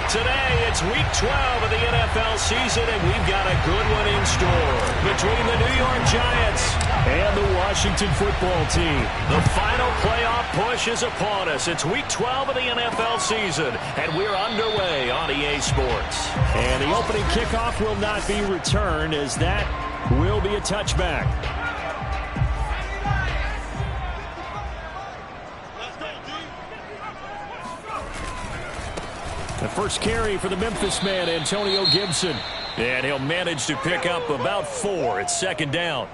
Today, it's Week 12 of the NFL season, and we've got a good one in store between the New York Giants and the Washington football team. The final playoff push is upon us. It's Week 12 of the NFL season, and we're underway on EA Sports. And the opening kickoff will not be returned, as that will be a touchback. The first carry for the Memphis man, Antonio Gibson. And he'll manage to pick up about 4. It's second down.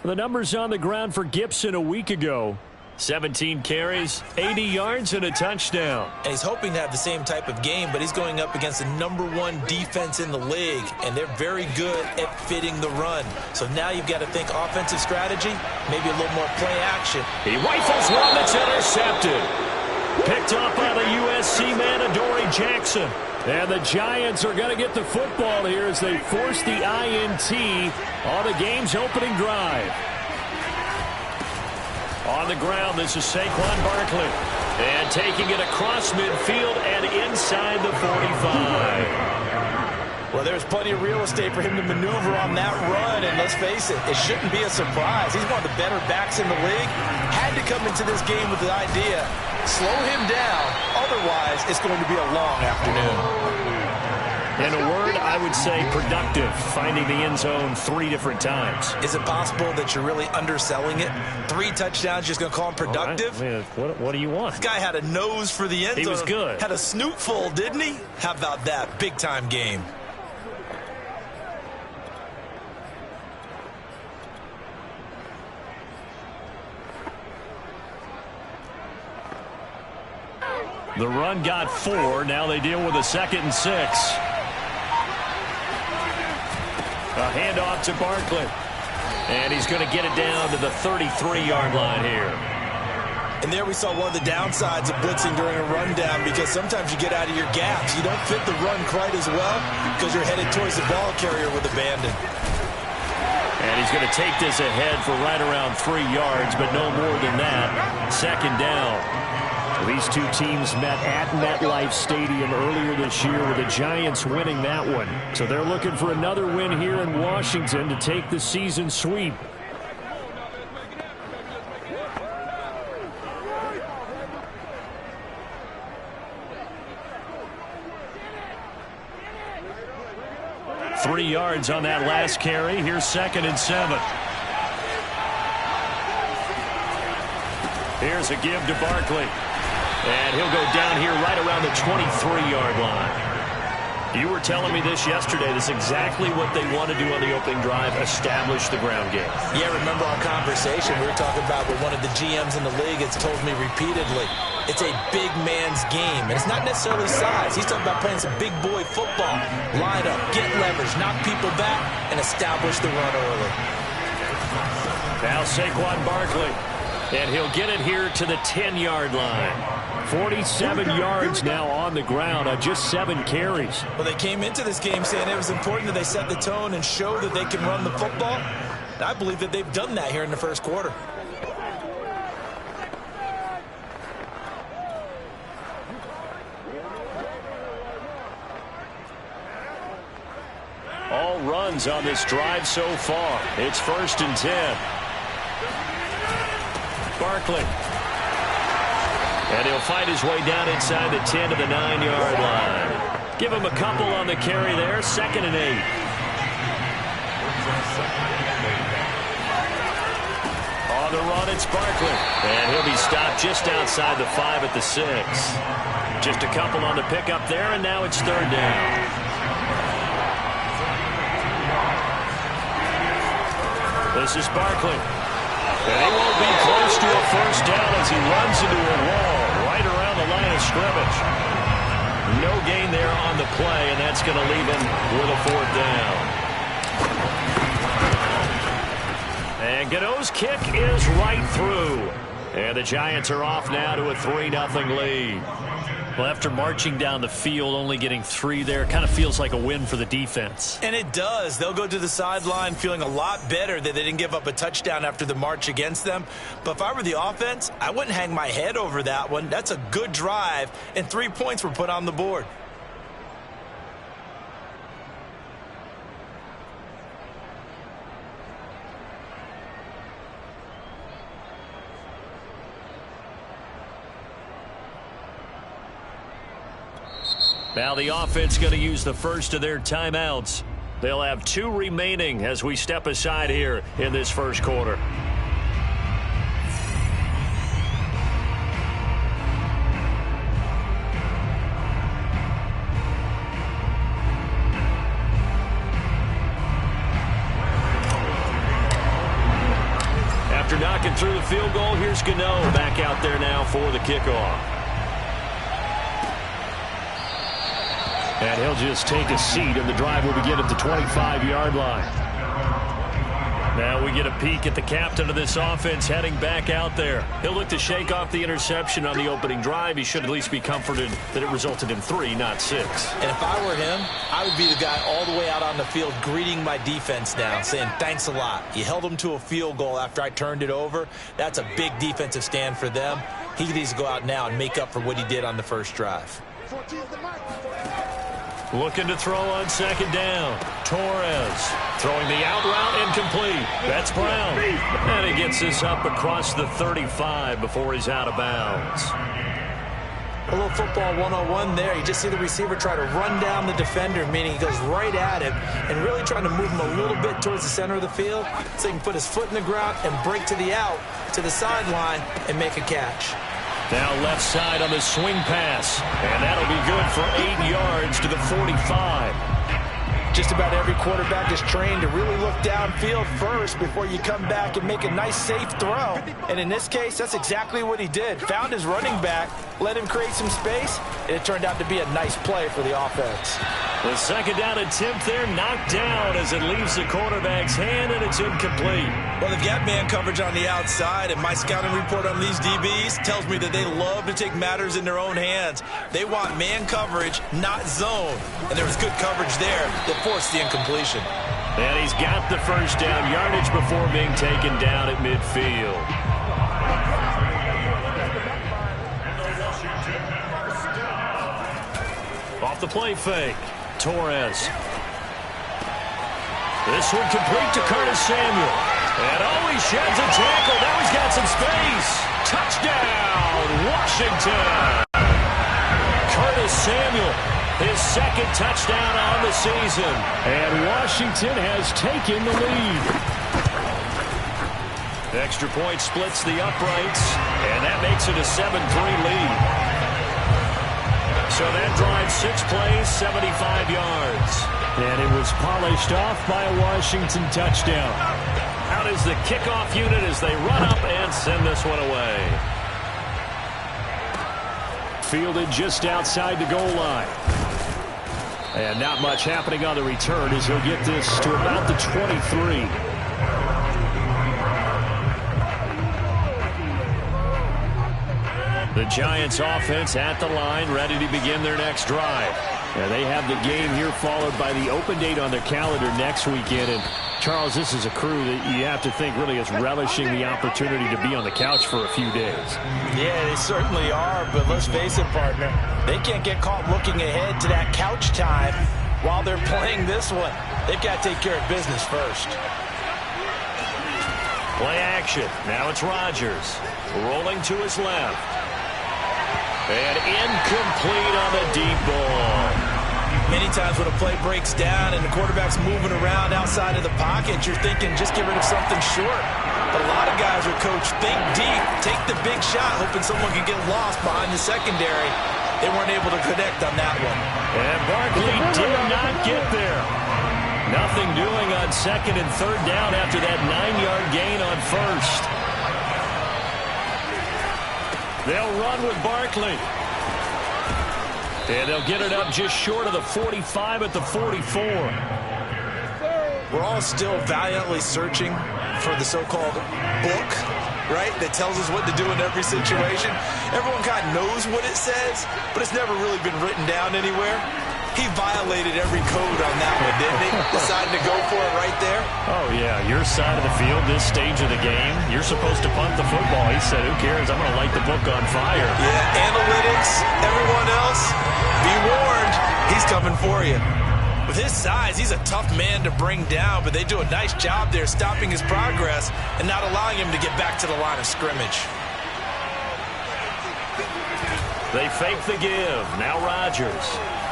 The numbers on the ground for Gibson a week ago. 17 carries, 80 yards, and a touchdown. And he's hoping to have the same type of game, but he's going up against the #1 defense in the league, and they're very good at fitting the run. So now you've got to think offensive strategy, maybe a little more play action. He rifles one that's intercepted. Picked up by the USC man, Adoree Jackson. And the Giants are going to get the football here as they force the INT on the game's opening drive. On the ground, this is Saquon Barkley. And taking it across midfield and inside the 45. Well, there's plenty of real estate for him to maneuver on that run, and let's face it, it shouldn't be a surprise. He's one of the better backs in the league. Had to come into this game with the idea, slow him down, otherwise it's going to be a long afternoon. In a word, I would say productive, finding the end zone 3 different times. Is it possible that you're really underselling it? 3 touchdowns, just going to call him productive? Right. I mean, what do you want? This guy had a nose for the end zone. He was good. Had a snootful, didn't he? How about that? Big-time game. The run got 4. Now they deal with a 2nd and 6. A handoff to Barkley. And he's going to get it down to the 33-yard line here. And there we saw one of the downsides of blitzing during a rundown, because sometimes you get out of your gaps. You don't fit the run quite as well because you're headed towards the ball carrier with abandon. And he's going to take this ahead for right around 3 yards, but no more than that. 2nd down. These two teams met at MetLife Stadium earlier this year, with the Giants winning that one. So they're looking for another win here in Washington to take the season sweep. Three yards on that last carry. Here's 2nd and 7. Here's a give to Barkley. And he'll go down here right around the 23-yard line. You were telling me this yesterday. This is exactly what they want to do on the opening drive, establish the ground game. Yeah, remember our conversation we were talking about with one of the GMs in the league. It's told me repeatedly, it's a big man's game. And it's not necessarily size. He's talking about playing some big boy football. Line up, get leverage, knock people back, and establish the run early. Now Saquon Barkley. And he'll get it here to the 10-yard line. 47 yards now on the ground on just 7 carries. Well, they came into this game saying it was important that they set the tone and show that they can run the football. I believe that they've done that here in the first quarter. All runs on this drive so far. It's 1st and 10. Barkley. And he'll find his way down inside the 10 to the 9-yard line. Give him a couple on the carry there. 2nd and 8. On the run, it's Barkley. And he'll be stopped just outside the 5 at the 6. Just a couple on the pickup there, and now it's 3rd down. This is Barkley. And he won't be close to a 1st down as he runs into a wall right around the line of scrimmage. No gain there on the play, and that's going to leave him with a 4th down. And Godot's kick is right through. And the Giants are off now to a 3-0 lead. Well, after marching down the field, only getting 3 there, kind of feels like a win for the defense. And it does. They'll go to the sideline feeling a lot better that they didn't give up a touchdown after the march against them. But if I were the offense, I wouldn't hang my head over that one. That's a good drive, and 3 points were put on the board. Now the offense going to use the first of their timeouts. They'll have 2 remaining as we step aside here in this first quarter. After knocking through the field goal, here's Gano back out there now for the kickoff. And he'll just take a seat, and the drive will begin at the 25-yard line. Now we get a peek at the captain of this offense heading back out there. He'll look to shake off the interception on the opening drive. He should at least be comforted that it resulted in 3, not 6. And if I were him, I would be the guy all the way out on the field greeting my defense now, saying thanks a lot. You held them to a field goal after I turned it over. That's a big defensive stand for them. He needs to go out now and make up for what he did on the first drive. Looking to throw on second down. Torres throwing the out route incomplete. That's Brown. And he gets this up across the 35 before he's out of bounds. A little football 101 there. You just see the receiver try to run down the defender, meaning he goes right at him and really trying to move him a little bit towards the center of the field so he can put his foot in the ground and break to the out, to the sideline, and make a catch. Now left side on the swing pass. And that'll be good for 8 yards to the 45. Just about every quarterback is trained to really look downfield first before you come back and make a nice, safe throw. And in this case, that's exactly what he did. Found his running back, let him create some space, and it turned out to be a nice play for the offense. The second down attempt there knocked down as it leaves the quarterback's hand, and it's incomplete. Well, they've got man coverage on the outside, and my scouting report on these DBs tells me that they love to take matters in their own hands. They want man coverage, not zone. And there was good coverage there that forced the incompletion. And he's got the first down yardage before being taken down at midfield. Off the play fake. Torres. This one complete to Curtis Samuel. And he sheds a tackle. Now he's got some space. Touchdown, Washington. Curtis Samuel, his second touchdown on the season. And Washington has taken the lead. The extra point splits the uprights, and that makes it a 7-3 lead. So that drive 6 plays, 75 yards. And it was polished off by a Washington touchdown. Out is the kickoff unit as they run up and send this one away. Fielded just outside the goal line. And not much happening on the return as he'll get this to about the 23. The Giants offense at the line, ready to begin their next drive. And they have the game here followed by the open date on their calendar next weekend. And Charles, this is a crew that you have to think really is relishing the opportunity to be on the couch for a few days. Yeah, they certainly are, but let's face it, partner. They can't get caught looking ahead to that couch time while they're playing this one. They've got to take care of business first. Play action. Now it's Rodgers. Rolling to his left. And incomplete on the deep ball. Many times when a play breaks down and the quarterback's moving around outside of the pocket, you're thinking just get rid of something short. But a lot of guys are coached, think deep, take the big shot, hoping someone can get lost behind the secondary. They weren't able to connect on that one. And Barkley did not get there. Nothing doing on second and third down after that 9-yard gain on first. They'll run with Barkley. And they'll get it up just short of the 45 at the 44. We're all still valiantly searching for the so-called book right, that tells us what to do in every situation. Everyone kind of knows what it says, but it's never really been written down anywhere. He violated every code on that one, didn't he? Decided to go for it right there. Oh, yeah. Your side of the field, this stage of the game, you're supposed to punt the football. He said, who cares? I'm going to light the book on fire. Yeah, analytics, everyone else, be warned. He's coming for you. With his size, he's a tough man to bring down, but they do a nice job there stopping his progress and not allowing him to get back to the line of scrimmage. They fake the give. Now Rodgers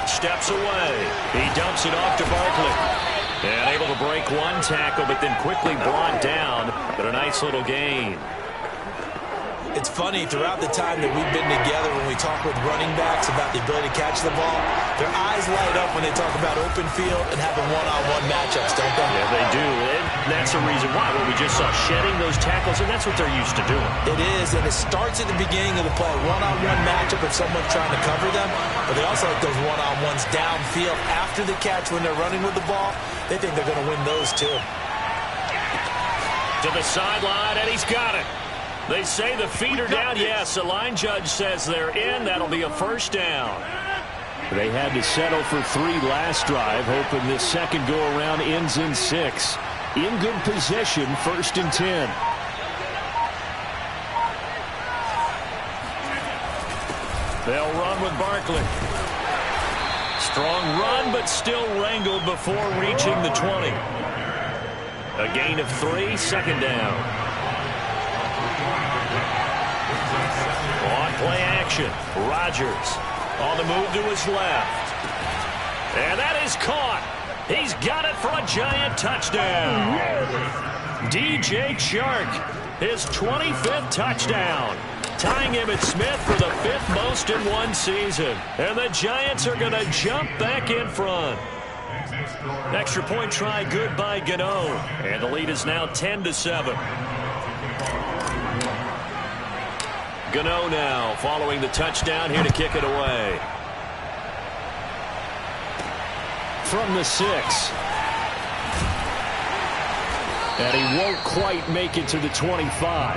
steps away. He dumps it off to Barkley. And able to break one tackle, but then quickly brought down. But a nice little gain. It's funny, throughout the time that we've been together, when we talk with running backs about the ability to catch the ball, their eyes light up when they talk about open field and having one-on-one matchups, don't they? Yeah, they do. And that's the reason why. Well, we just saw shedding those tackles, and that's what they're used to doing. It is, and it starts at the beginning of the play. One-on-one matchup if someone's trying to cover them, but they also like those one-on-ones downfield after the catch when they're running with the ball. They think they're going to win those, too. To the sideline, and he's got it. They say the feet are down. Yes, the line judge says they're in. That'll be a first down. They had to settle for 3 last drive, hoping this second go-around ends in 6. In good position, 1st and 10. They'll run with Barkley. Strong run, but still wrangled before reaching the 20. A gain of 3, second down. On play action, Rodgers on the move to his left. And that is caught. He's got it for a giant touchdown. DJ Chark, his 25th touchdown, tying Emmitt Smith for the 5th most in one season. And the Giants are going to jump back in front. Extra point try good by Gano. And the lead is now 10-7. Gano now following the touchdown here to kick it away. From the 6. And he won't quite make it to the 25.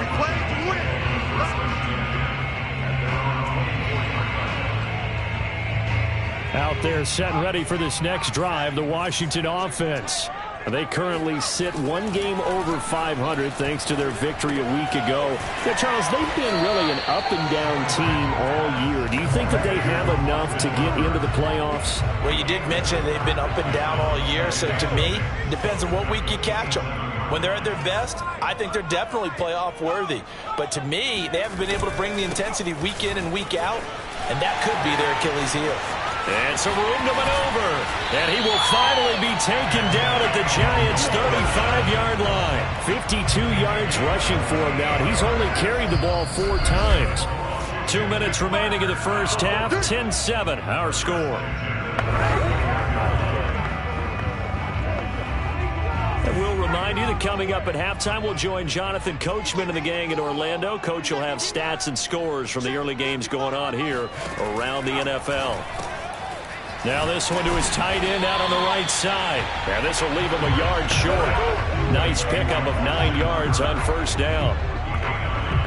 Out there set and ready for this next drive, the Washington offense. They currently sit 1 game over 500 thanks to their victory a week ago. Yeah, Charles, they've been really an up-and-down team all year. Do you think that they have enough to get into the playoffs? Well, you did mention they've been up and down all year, so to me, it depends on what week you catch them. When they're at their best, I think they're definitely playoff worthy. But to me, they haven't been able to bring the intensity week in and week out, and that could be their Achilles heel. And some room to maneuver. And he will finally be taken down at the Giants' 35-yard line. 52 yards rushing for him now. He's only carried the ball 4 times. 2 minutes remaining in the first half. 10-7, our score. And we'll remind you that coming up at halftime, we'll join Jonathan Coachman and the gang in Orlando. Coach will have stats and scores from the early games going on here around the NFL. Now this one to his tight end out on the right side. And this will leave him a yard short. Nice pickup of 9 yards on first down.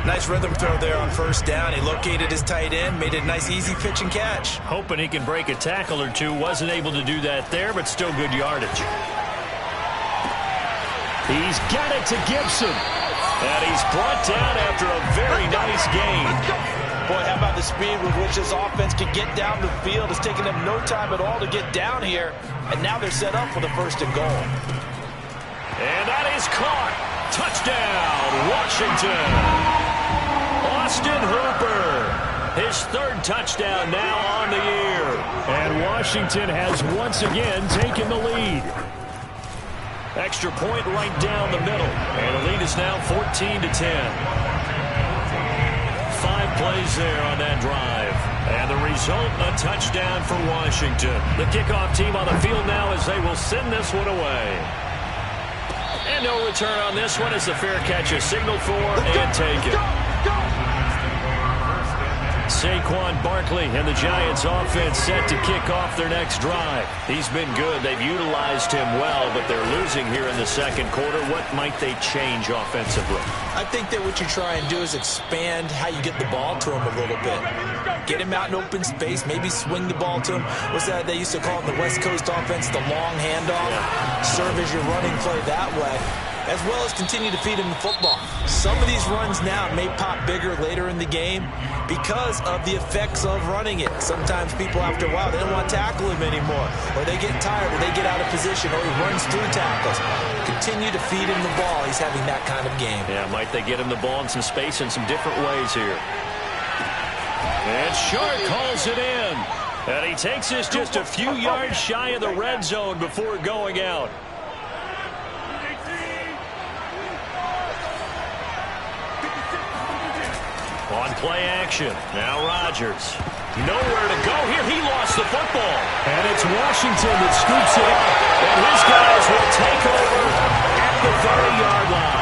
Nice rhythm throw there on first down. He located his tight end, made it a nice easy pitch and catch. Hoping he can break a tackle or two. Wasn't able to do that there, but still good yardage. He's got it to Gibson. And he's brought down after a very nice gain. Boy, how about the speed with which this offense can get down the field? It's taken them no time at all to get down here. And now they're set up for the 1st and goal. And that is caught. Touchdown, Washington. Austin Hooper. His 3rd touchdown now on the year. And Washington has once again taken the lead. Extra point right down the middle. And the lead is now 14-10. 5 plays there on that drive. And the result, a touchdown for Washington. The kickoff team on the field now as they will send this one away. And no return on this one as the fair catch is signaled for and taken. Saquon Barkley and the Giants offense set to kick off their next drive. He's been good. They've utilized him well, but they're losing here in the second quarter. What might they change offensively? I think that what you try and do is expand how you get the ball to him a little bit. Get him out in open space, maybe swing the ball to him. What's that they used to call it in the West Coast offense, the long handoff? Yeah. Serve as your running play that way, as well as continue to feed him the football. Some of these runs now may pop bigger later in the game because of the effects of running it. Sometimes people, after a while, they don't want to tackle him anymore, or they get tired, or they get out of position, or he runs through tackles. Continue to feed him the ball. He's having that kind of game. Yeah, might they get him the ball in some space in some different ways here. And Short calls it in. And he takes this just a few yards shy of the red zone before going out. On play action. Now Rodgers. Nowhere to go here. He lost the football. And it's Washington that scoops it up. And his guys will take over at the 30-yard line.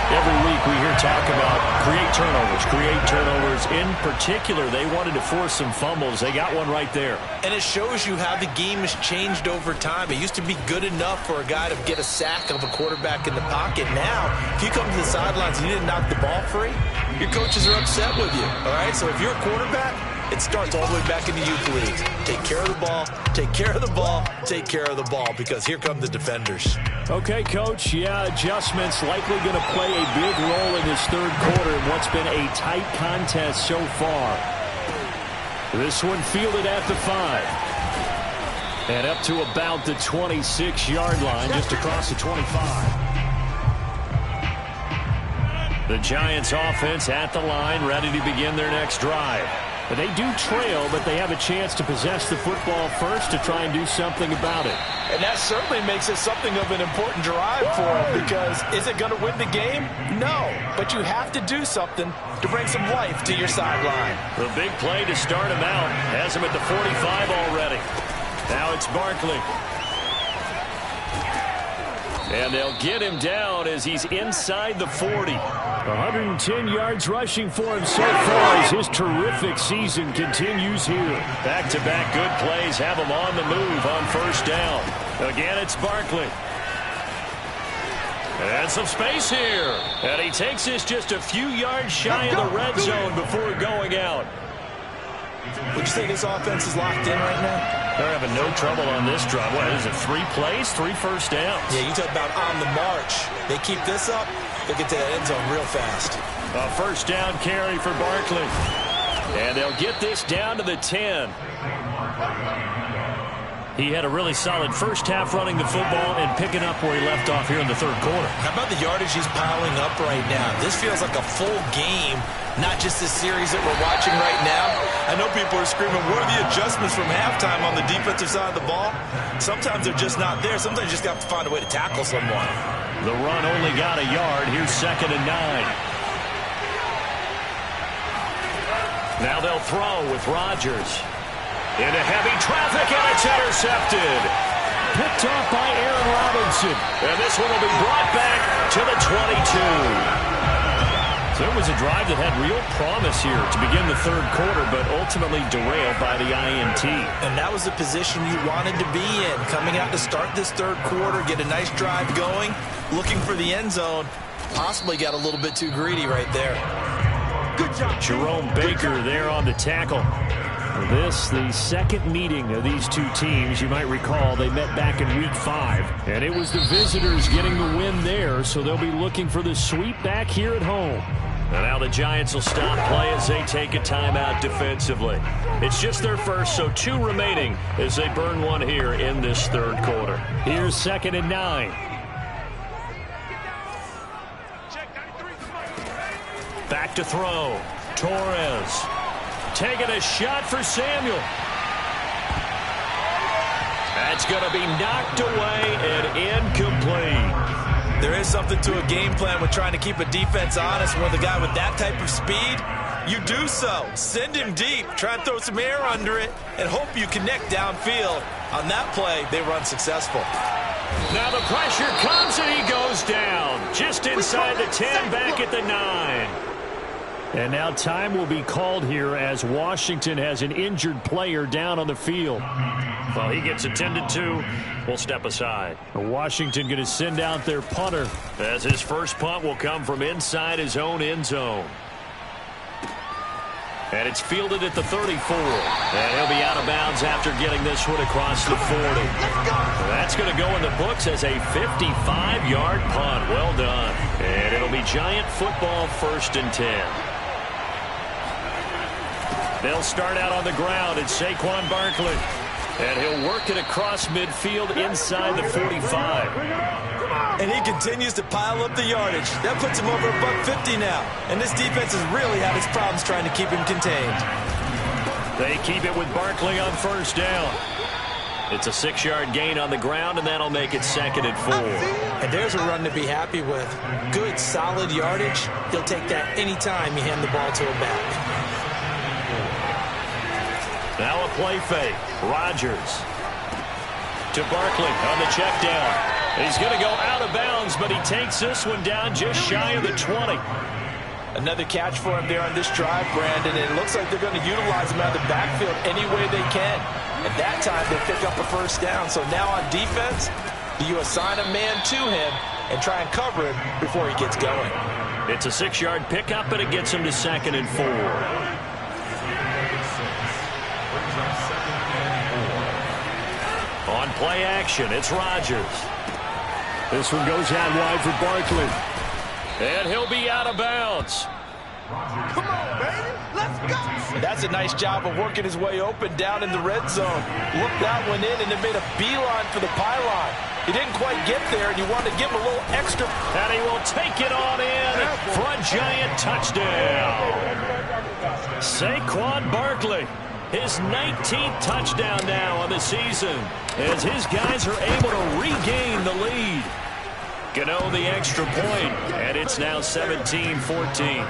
Every week we hear talk about create turnovers. In particular, they wanted to force some fumbles. They got one right there. And it shows you how the game has changed over time. It used to be good enough for a guy to get a sack of a quarterback in the pocket. Now, if you come to the sidelines and you didn't knock the ball free, your coaches are upset with you. All right, so if you're a quarterback, it starts all the way back in the youth leagues. Take care of the ball, take care of the ball, take care of the ball, because here come the defenders. Okay, Coach, yeah, adjustments likely going to play a big role in this third quarter in what's been a tight contest so far. This one fielded at the 5. And up to about the 26-yard line, just across the 25. The Giants offense at the line, ready to begin their next drive. They do trail, but they have a chance to possess the football first to try and do something about it. And that certainly makes it something of an important drive for them, because is it going to win the game? No, but you have to do something to bring some life to your sideline. The big play to start him out has him at the 45 already. Now it's Barkley. And they'll get him down as he's inside the 40. 110 yards rushing for him so far as his terrific season continues here. Back-to-back good plays have him on the move on first down. Again, it's Barkley. And some space here. And he takes this just a few yards shy of the red zone before going out. Would you say this offense is locked in right now? They're having no trouble on this drive. What is it, 3 plays, 3 first downs? Yeah, you talk about on the march. They keep this up, they'll get to that end zone real fast. A first down carry for Barkley. And they'll get this down to the 10. He had a really solid first half running the football and picking up where he left off here in the third quarter. How about the yardage he's piling up right now? This feels like a full game, not just this series that we're watching right now. I know people are screaming, what are the adjustments from halftime on the defensive side of the ball? Sometimes they're just not there. Sometimes you just have to find a way to tackle someone. The run only got a yard. Here's 2nd and 9. Now they'll throw with Rodgers. Into heavy traffic, and it's intercepted. Picked off by Aaron Robinson. And this one will be brought back to the 22. So it was a drive that had real promise here to begin the third quarter, but ultimately derailed by the INT. And that was the position you wanted to be in. Coming out to start this third quarter, get a nice drive going, looking for the end zone. Possibly got a little bit too greedy right there. Good job. Jerome Baker there on the tackle. This, the second meeting of these two teams. You might recall they met back in Week 5, and it was the visitors getting the win there, so they'll be looking for the sweep back here at home. And now the Giants will stop play as they take a timeout defensively. It's just their first, so 2 remaining as they burn one here in this third quarter. Here's 2nd and 9. Back to throw. Torres. Taking a shot for Samuel. That's going to be knocked away and incomplete. There is something to a game plan with trying to keep a defense honest. With a guy with that type of speed, you do so. Send him deep, try and throw some air under it, and hope you connect downfield. On that play, they run successful. Now the pressure comes and he goes down. Just inside the 10, back at the 9. And now time will be called here as Washington has an injured player down on the field. Well, he gets attended to. We'll step aside. Washington going to send out their punter. As his first punt will come from inside his own end zone. And it's fielded at the 34. And he'll be out of bounds after getting this one across the 40. That's going to go in the books as a 55-yard punt. Well done. And it'll be Giant football 1st and 10. They'll start out on the ground. It's Saquon Barkley. And he'll work it across midfield inside the 45. And he continues to pile up the yardage. That puts him over $150 now. And this defense has really had its problems trying to keep him contained. They keep it with Barkley on 1st down. It's a 6-yard gain on the ground, and that'll make it 2nd and 4. And there's a run to be happy with. Good, solid yardage. He'll take that anytime you hand the ball to him back. Now a play fake. Rodgers to Barkley on the check down. He's going to go out of bounds, but he takes this one down just shy of the 20. Another catch for him there on this drive, Brandon. And it looks like they're going to utilize him out of the backfield any way they can. At that time, they pick up a 1st down. So now on defense, do you assign a man to him and try and cover him before he gets going? It's a 6-yard pickup, and it gets him to 2nd and 4. On play action, it's Rodgers. This one goes out wide for Barkley. And he'll be out of bounds. Come on, baby. Let's go. That's a nice job of working his way open down in the red zone. Looked that one in and it made a beeline for the pylon. He didn't quite get there, and you want to give him a little extra. And he will take it on in for a Giant touchdown. Saquon Barkley. His 19th touchdown now on the season as his guys are able to regain the lead. Gano the extra point, and it's now 17-14.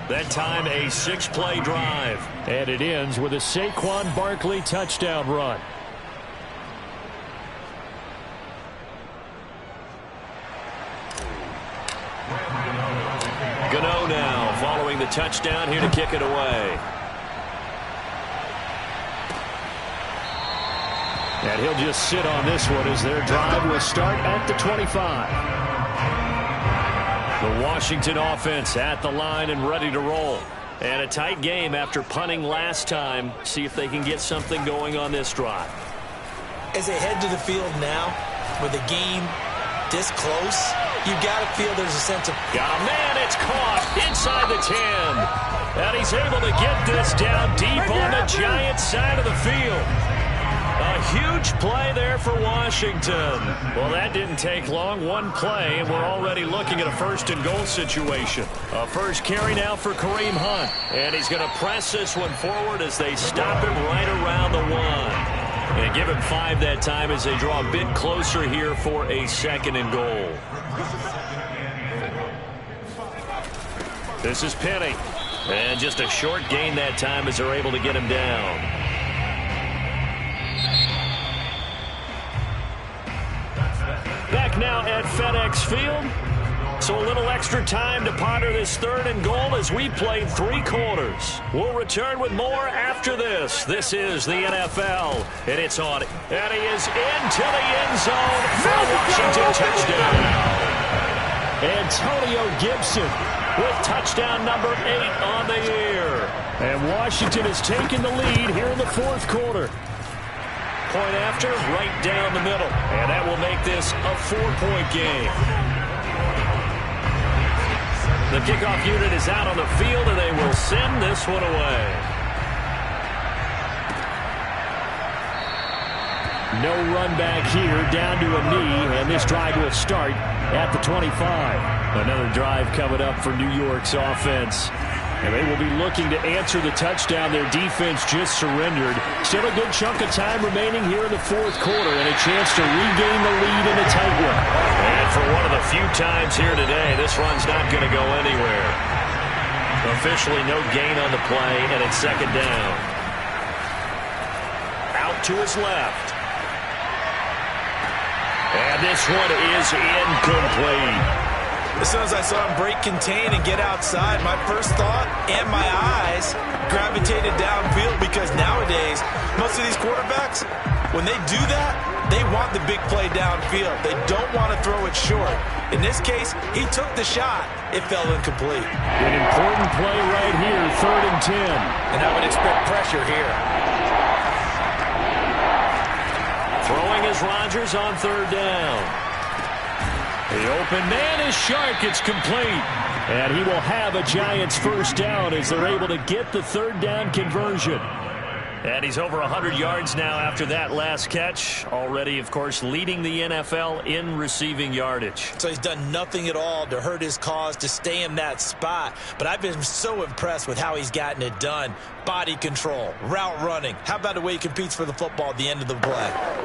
That time a 6-play drive. And it ends with a Saquon Barkley touchdown run. Gano now following the touchdown here to kick it away. And he'll just sit on this one as their drive will start at the 25. The Washington offense at the line and ready to roll. And a tight game after punting last time. See if they can get something going on this drive. As they head to the field now, with the game this close, you got to feel there's a sense of... Got a man, it's caught inside the 10. And he's able to get this down deep on the Giants side of the field. A huge play there for Washington. Well, that didn't take long. One play, and we're already looking at a 1st and goal situation. A first carry now for Kareem Hunt. And he's going to press this one forward as they stop him right around the 1. And give him 5 that time as they draw a bit closer here for a 2nd and goal. This is Penny. And just a short gain that time as they're able to get him down. Back now at FedEx Field. So a little extra time to ponder this 3rd and goal as we played 3 quarters. We'll return with more after this. This is the NFL, and it's on. And he is into the end zone for a Washington touchdown. Antonio Gibson with touchdown number 8 on the year. And Washington has taken the lead here in the 4th quarter. Point after, right down the middle. And that will make this a 4-point game. The kickoff unit is out on the field, and they will send this one away. No run back here, down to a knee, and this drive will start at the 25. Another drive coming up for New York's offense. And they will be looking to answer the touchdown their defense just surrendered. Still a good chunk of time remaining here in the 4th quarter and a chance to regain the lead in a tight one. And for one of the few times here today, this run's not going to go anywhere. Officially no gain on the play, and it's 2nd down. Out to his left. And this one is incomplete. As soon as I saw him break contain and get outside, my first thought and my eyes gravitated downfield, because nowadays, most of these quarterbacks, when they do that, they want the big play downfield. They don't want to throw it short. In this case, he took the shot. It fell incomplete. An important play right here, 3rd and 10. And I would expect pressure here. Throwing is Rodgers on 3rd down. The open man is Shark. It's complete. And he will have a Giants first down as they're able to get the 3rd down conversion. And he's over 100 yards now after that last catch. Already, of course, leading the NFL in receiving yardage. So he's done nothing at all to hurt his cause to stay in that spot. But I've been so impressed with how he's gotten it done. Body control, route running. How about the way he competes for the football at the end of the play?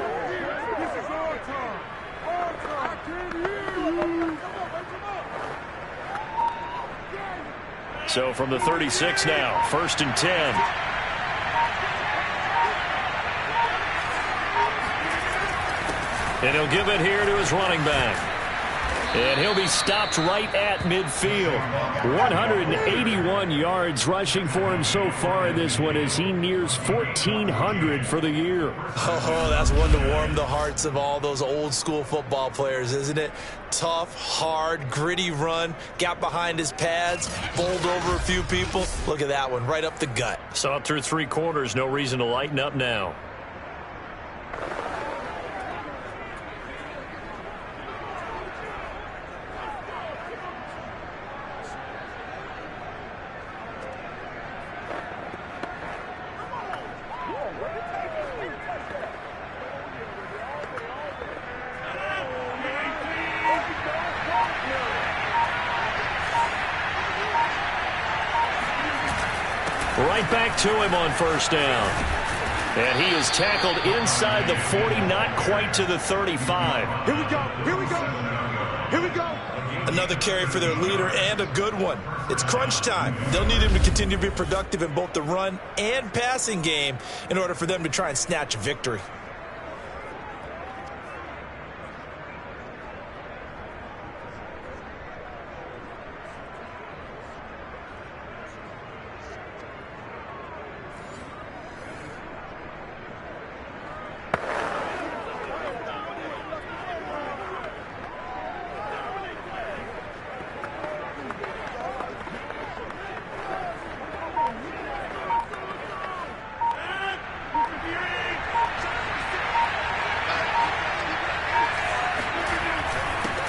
So from the 36 now, 1st and 10. And he'll give it here to his running back. And he'll be stopped right at midfield. 181 yards rushing for him so far in this one as he nears 1,400 for the year. Oh, that's one to warm the hearts of all those old school football players, isn't it? Tough, hard, gritty run. Got behind his pads, bowled over a few people. Look at that one, right up the gut. Saw it through 3 quarters. No reason to lighten up now. Right back to him on 1st down. And he is tackled inside the 40, not quite to the 35. Here we go, here we go, here we go. Another carry for their leader, and a good one. It's crunch time. They'll need him to continue to be productive in both the run and passing game in order for them to try and snatch a victory.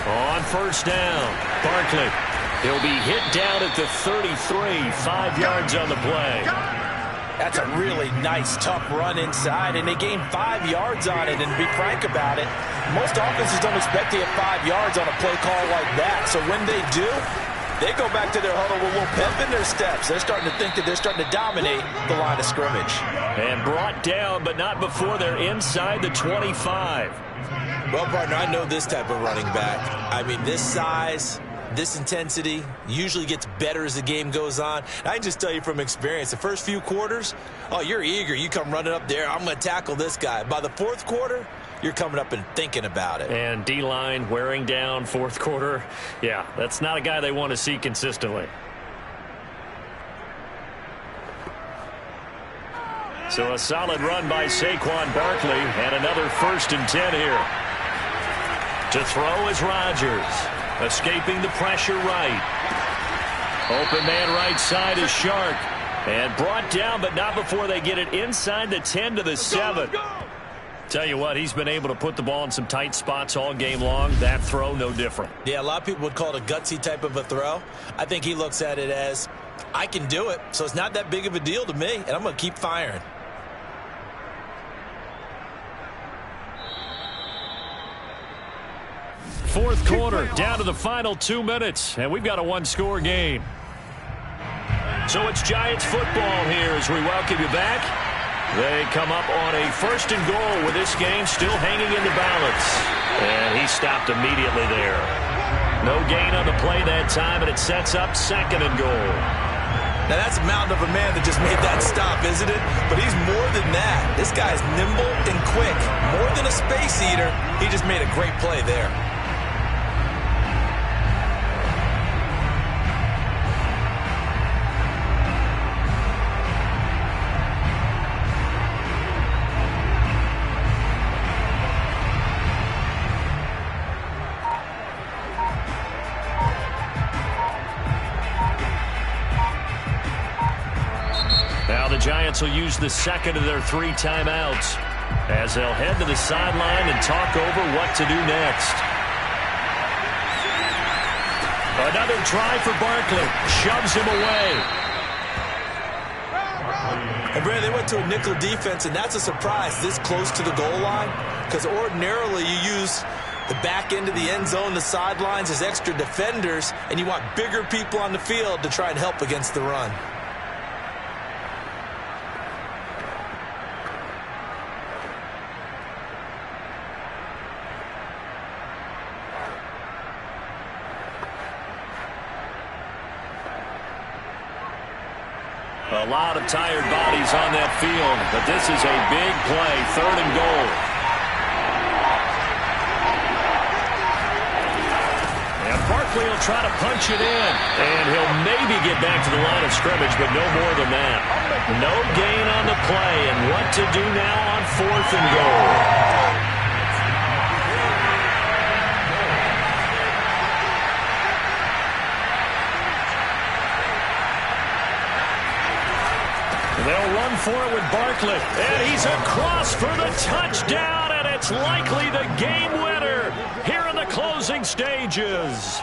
On 1st down, Barkley. He'll be hit down at the 33, 5 yards on the play. That's a really nice, tough run inside, and they gained 5 yards on it. And to be frank about it, most offenses don't expect to get 5 yards on a play call like that. So when they do, they go back to their huddle with a little pep in their steps. They're starting to think that they're starting to dominate the line of scrimmage. And brought down, but not before they're inside the 25. Well, partner, I know this type of running back. I mean, this size, this intensity usually gets better as the game goes on. And I can just tell you from experience, the first few quarters, oh, you're eager. You come running up there, I'm going to tackle this guy. By the 4th quarter, you're coming up and thinking about it. And D-line wearing down 4th quarter. Yeah, that's not a guy they want to see consistently. So a solid run by Saquon Barkley, and another 1st and 10 here. To throw is Rodgers. Escaping the pressure right. Open man right side is Shark. And brought down, but not before they get it inside the 10 to the 7. Tell you what, he's been able to put the ball in some tight spots all game long. That throw, no different. Yeah, a lot of people would call it a gutsy type of a throw. I think he looks at it as, I can do it, so it's not that big of a deal to me, and I'm going to keep firing. Fourth quarter, down to the final 2 minutes, and we've got a one-score game. So it's Giants football here as we welcome you back. They come up on a 1st and goal with this game still hanging in the balance. And he stopped immediately there. No gain on the play that time, and it sets up 2nd and goal. Now, that's a mountain of a man that just made that stop, isn't it? But he's more than that. This guy's nimble and quick. More than a space eater, he just made a great play there. defense will use the second of their 3 timeouts as they'll head to the sideline and talk over what to do next. Another try for Barkley. Shoves him away. And Brad, they went to a nickel defense, and that's a surprise this close to the goal line, because ordinarily you use the back end of the end zone, the sidelines as extra defenders, and you want bigger people on the field to try and help against the run. A lot of tired bodies on that field, but this is a big play, 3rd and goal. And Barkley will try to punch it in, and he'll maybe get back to the line of scrimmage, but no more than that. No gain on the play, and what to do now on 4th and goal. They'll run for it with Barkley, and he's across for the touchdown, and it's likely the game winner here in the closing stages.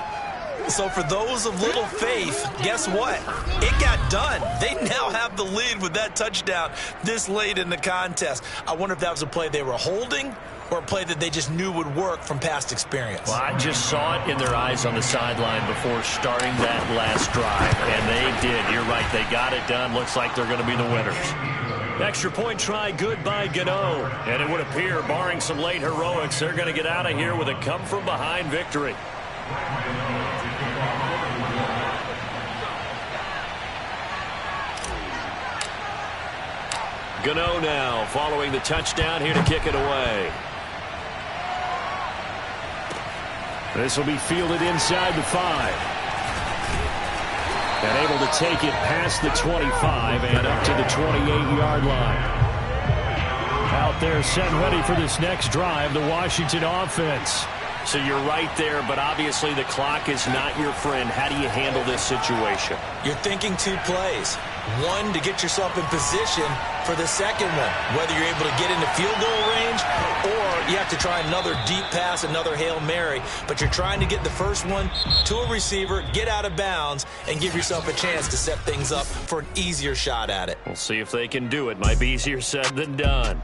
So for those of little faith, guess what? It got done. They now have the lead with that touchdown this late in the contest. I wonder if that was a play they were holding or a play that they just knew would work from past experience. Well, I just saw it in their eyes on the sideline before starting that last drive, and they did. You're right. They got it done. Looks like they're going to be the winners. Extra point try good by Gano. And it would appear, barring some late heroics, they're going to get out of here with a come-from-behind victory. Gano now following the touchdown here to kick it away. This will be fielded inside the 5. And able to take it past the 25 and up to the 28-yard line. Out there set ready for this next drive, the Washington offense. So you're right there, but obviously the clock is not your friend. How do you handle this situation? You're thinking 2 plays. One, to get yourself in position for the second one, whether you're able to get into field goal range or you have to try another deep pass, another Hail Mary. But you're trying to get the first one to a receiver, get out of bounds, and give yourself a chance to set things up for an easier shot at it. We'll see if they can do it. Might be easier said than done.